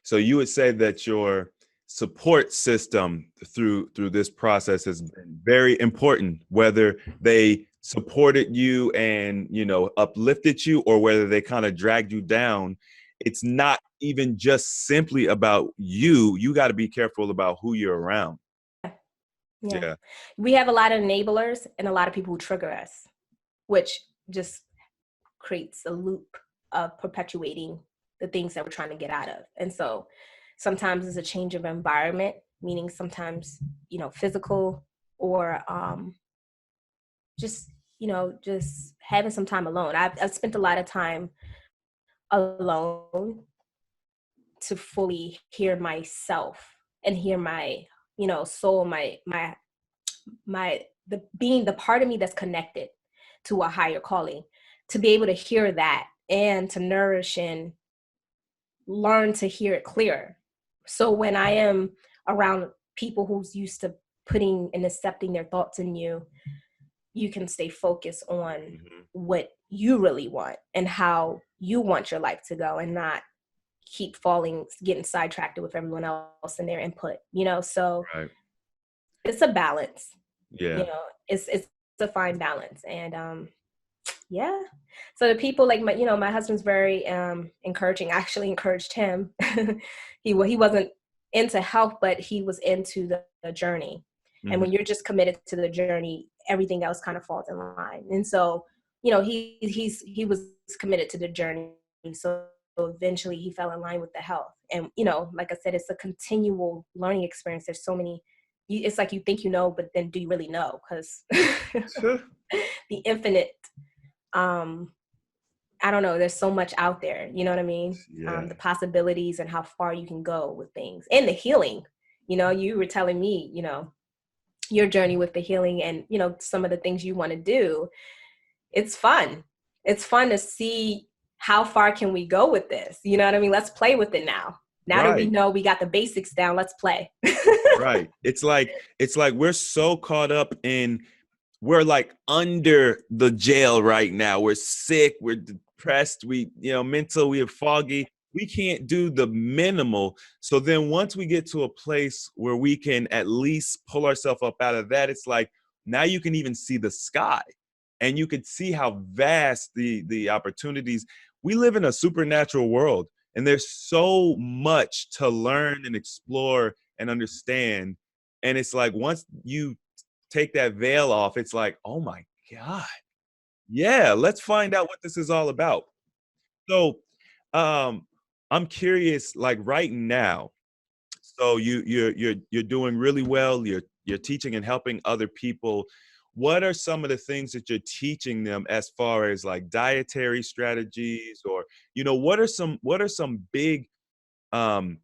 So you would say that your support system through this process has been very important, whether they supported you and, you know, uplifted you, or whether they kind of dragged you down. It's not even just simply about you. You got to be careful about who you're around. Yeah. Yeah. We have a lot of enablers and a lot of people who trigger us, which just creates a loop of perpetuating the things that we're trying to get out of. And so sometimes it's a change of environment, meaning sometimes, you know, physical, or just, you know, just having some time alone. I've spent a lot of time alone to fully hear myself and hear my, you know, soul, the part of me that's connected to a higher calling, to be able to hear that and to nourish and learn to hear it clearer. So when I am around people who's used to putting and accepting their thoughts in you, you can stay focused on what you really want and how you want your life to go, and not keep getting sidetracked with everyone else and their input, you know? So Right. it's a balance. Yeah. You know, it's a fine balance. And yeah. So the people like my husband's very encouraging. I actually encouraged him. He wasn't into health, but he was into the journey. And when you're just committed to the journey, everything else kind of falls in line. And so, you know, he was committed to the journey. So eventually he fell in line with the health. And, you know, like I said, it's a continual learning experience. There's so many, it's like you think you know, but then do you really know? Because the infinite, I don't know, there's so much out there, you know what I mean? Yeah. The possibilities and how far you can go with things, and the healing. You know, you were telling me, you know, your journey with the healing and, you know, some of the things you want to do. It's fun. It's fun to see how far can we go with this. You know what I mean? Let's play with it now. Now that we Right. know we got the basics down, let's play. Right. It's like we're so caught up in, we're like under the jail right now. We're sick, we're depressed, we, you know, mental, we are foggy. We can't do the minimal. So then once we get to a place where we can at least pull ourselves up out of that, it's like now you can even see the sky, and you can see how vast the opportunities. We live in a supernatural world, and there's so much to learn and explore and understand. And it's like once you take that veil off, it's like, oh my God, yeah, let's find out what this is all about. So I'm curious, like right now, so you're doing really well, you're teaching and helping other people. What are some of the things that you're teaching them as far as like dietary strategies, or, you know, what are some big um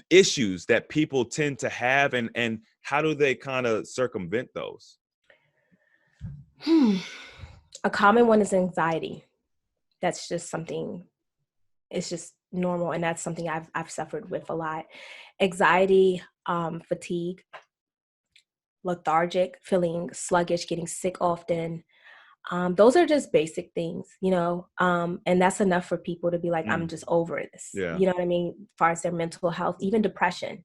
issues that people tend to have, and how do they kind of circumvent those? A common one is anxiety. That's just something, it's just normal. And that's something I've suffered with a lot. Anxiety, fatigue, lethargic, feeling sluggish, getting sick often. Those are just basic things, you know, and that's enough for people to be like, I'm just over this. Yeah. You know what I mean? As far as their mental health, even depression,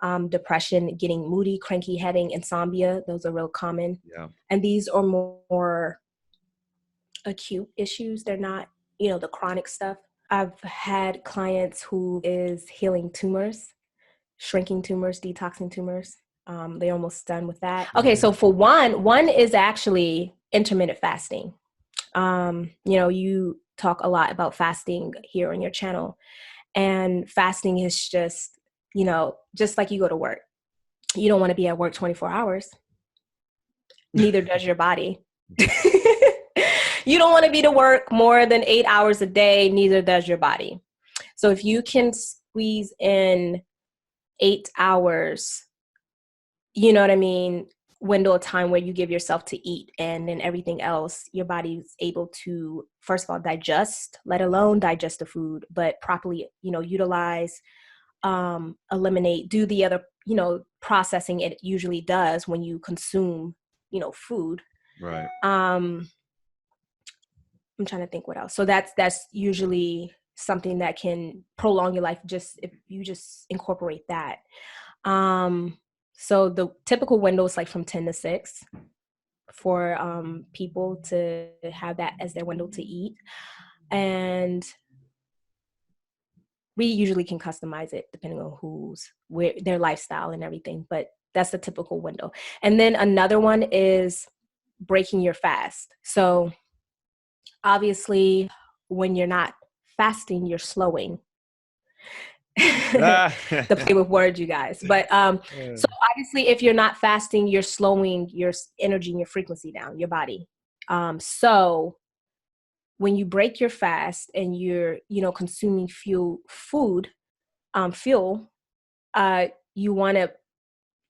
getting moody, cranky, having insomnia, those are real common. Yeah. And these are more acute issues. They're not, you know, the chronic stuff. I've had clients who is healing tumors, shrinking tumors, detoxing tumors. They're almost done with that. Okay, so for one is actually intermittent fasting. You know, you talk a lot about fasting here on your channel, and fasting is just, you know, just like you go to work. You don't want to be at work 24 hours. Neither does your body. You don't want to be to work more than 8 hours a day. Neither does your body. So if you can squeeze in 8 hours, you know what I mean, window of time where you give yourself to eat, and then everything else, your body's able to, first of all, digest, let alone digest the food, but properly, you know, utilize, eliminate, do the other, you know, processing it usually does when you consume, you know, food. Right. I'm trying to think what else. So that's usually something that can prolong your life just if you just incorporate that. So the typical window is like from 10 to 6 for people to have that as their window to eat. And we usually can customize it depending on their lifestyle and everything, but that's the typical window. And then another one is breaking your fast. So obviously when you're not fasting, you're slowing. The play with words, you guys. But so obviously if you're not fasting, you're slowing your energy and your frequency down, your body. So when you break your fast and you're, consuming fuel, you want to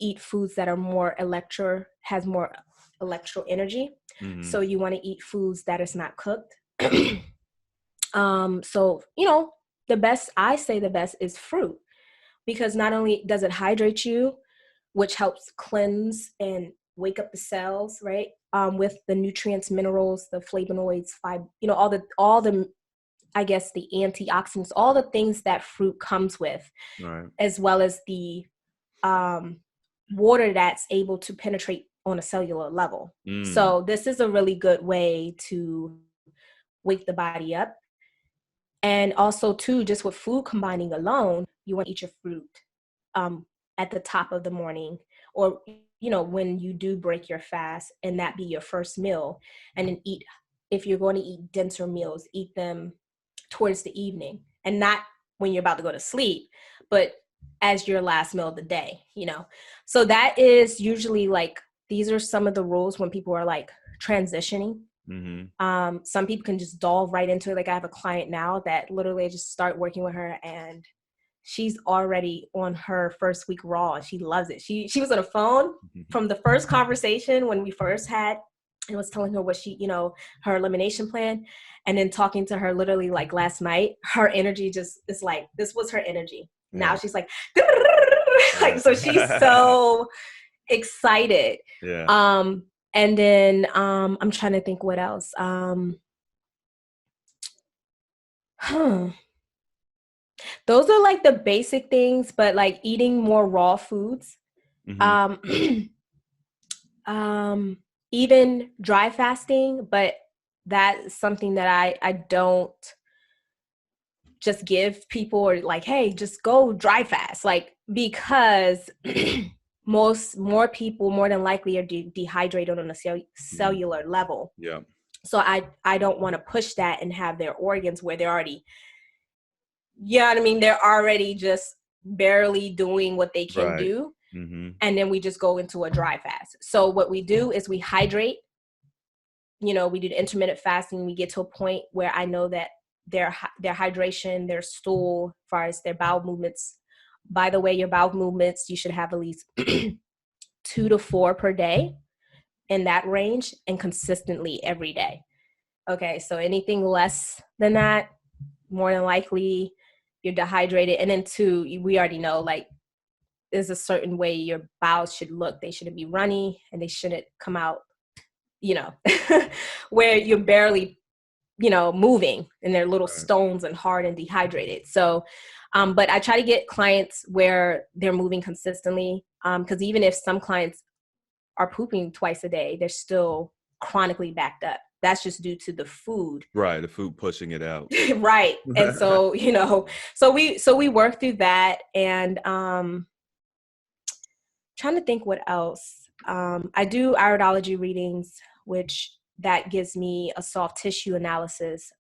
eat foods that are has more electro energy. Mm-hmm. So you want to eat foods that is not cooked. So, the best is fruit, because not only does it hydrate you, which helps cleanse and wake up the cells, right? With the nutrients, minerals, the flavonoids, all the, I guess, the antioxidants, all the things that fruit comes with, right, as well as the water that's able to penetrate on a cellular level. So this is a really good way to wake the body up. And also too, just with food combining alone, you want to eat your fruit at the top of the morning, or when you do break your fast, and that be your first meal. And then if you're going to eat denser meals, eat them towards the evening, and not when you're about to go to sleep, but as your last meal of the day. So that is usually like, these are some of the rules when people are like transitioning. Mm-hmm. Some people can just delve right into it. Like I have a client now that literally just start working with her, and she's already on her first week raw, and she loves it. She was on the phone from the first conversation when we first had, and was telling her what her elimination plan. And then talking to her literally like last night, her energy just is like, this was her energy. Yeah. Now she's like, like, so she's so excited. Yeah. And then I'm trying to think what else. Those are like the basic things, but like eating more raw foods. Mm-hmm. Even dry fasting, but that's something that I don't just give people, or like, hey, just go dry fast, like, because more people more than likely are dehydrated on a cellular level. Yeah. So I don't want to push that and have their organs where they're already, they're already just barely doing what they can do. Mm-hmm. And then we just go into a dry fast. So what we do is we hydrate. We do the intermittent fasting. We get to a point where I know that their hydration, their stool, as far as their bowel movements. By the way, your bowel movements, you should have at least 2 to 4 per day, in that range, and consistently every day. Okay, so anything less than that, more than likely you're dehydrated. And then 2, we already know, like, there's a certain way your bowels should look. They shouldn't be runny, and they shouldn't come out, where you're barely, moving, and they're little stones and hard and dehydrated. So, but I try to get clients where they're moving consistently. Because even if some clients are pooping twice a day, they're still chronically backed up. That's just due to the food. Right, the food pushing it out. Right. And so, so we work through that. And trying to think what else. I do iridology readings, which that gives me a soft tissue analysis.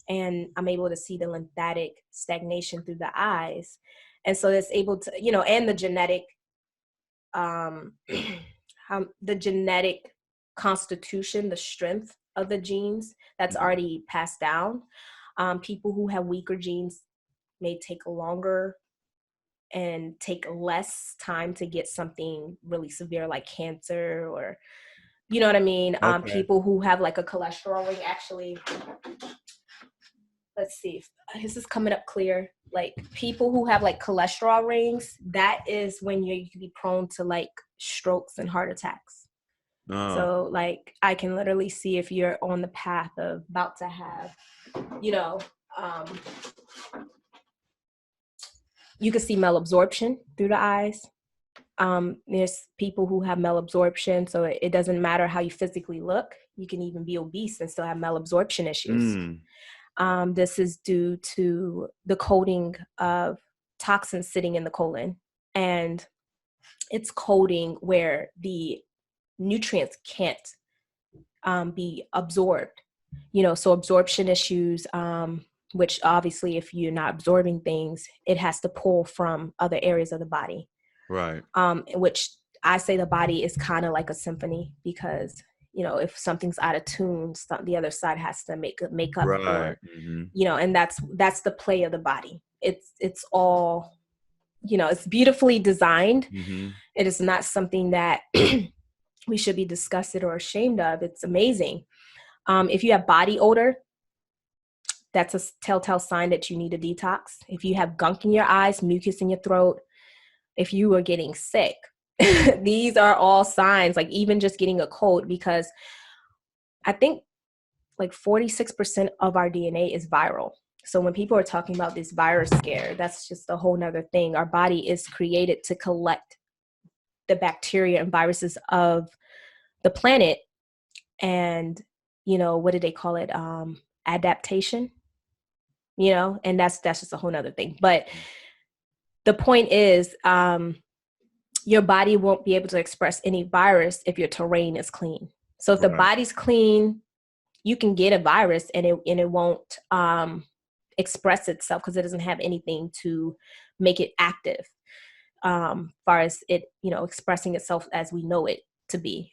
And I'm able to see the lymphatic stagnation through the eyes. And so it's able to, and the genetic, the genetic constitution, the strength of the genes that's already passed down. People who have weaker genes may take longer and take less time to get something really severe like cancer, or, you know what I mean? Okay. People who have like a cholesterol ring, actually, let's see if this is coming up clear. Like people who have like cholesterol rings, that is when you can be prone to like strokes and heart attacks. Oh. So like I can literally see if you're on the path of about to have, You can see malabsorption through the eyes. There's people who have malabsorption, so it doesn't matter how you physically look. You can even be obese and still have malabsorption issues. This is due to the coating of toxins sitting in the colon, and it's coating where the nutrients can't be absorbed. So absorption issues, which obviously if you're not absorbing things, it has to pull from other areas of the body. Right. Which I say the body is kind of like a symphony, because if something's out of tune, the other side has to make up Right. for, and that's the play of the body. It's all, it's beautifully designed. It is not something that we should be disgusted or ashamed of. It's amazing. If you have body odor, that's a telltale sign that you need a detox. If you have gunk in your eyes, mucus in your throat, if you are getting sick, these are all signs, like even just getting a cold, because I think like 46% of our DNA is viral. So when people are talking about this virus scare, that's just a whole nother thing. Our body is created to collect the bacteria and viruses of the planet. And, what do they call it? Adaptation, and that's just a whole nother thing. But the point is, your body won't be able to express any virus if your terrain is clean. So if the body's clean, you can get a virus and it won't express itself, because it doesn't have anything to make it active, far as it, expressing itself as we know it to be.